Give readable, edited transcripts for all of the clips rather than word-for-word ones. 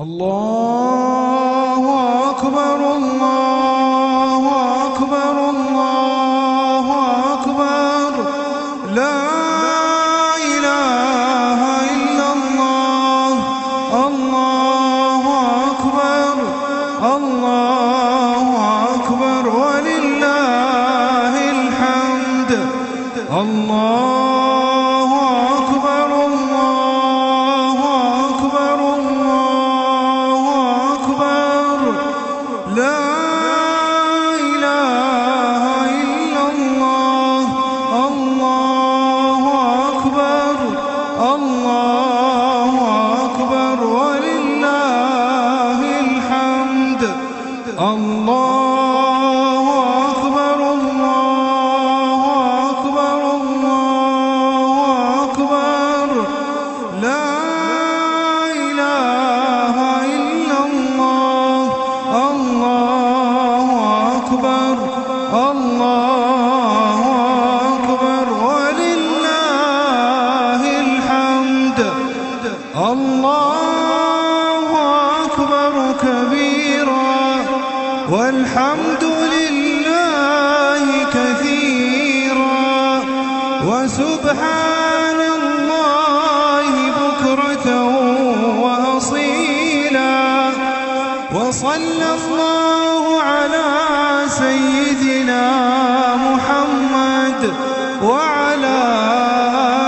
الله أكبر الله أكبر الله أكبر لا إله إلا الله الله أكبر الله أكبر ولله الحمد الله أكبر الله أكبر الله أكبر لا إله إلا الله الله أكبر الله أكبر ولله الحمد الله أكبر الله أكبر الله أكبر لا إله إلا الله الله أكبر الله أكبر ولله الحمد الله أكبر كبيرا والحمد لله كثيرا وسبحان الله بكرة وأصيلا وصلى الله على سيدنا محمد وعلى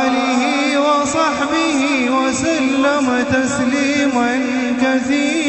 آله وصحبه وسلم تسليما كثيرا.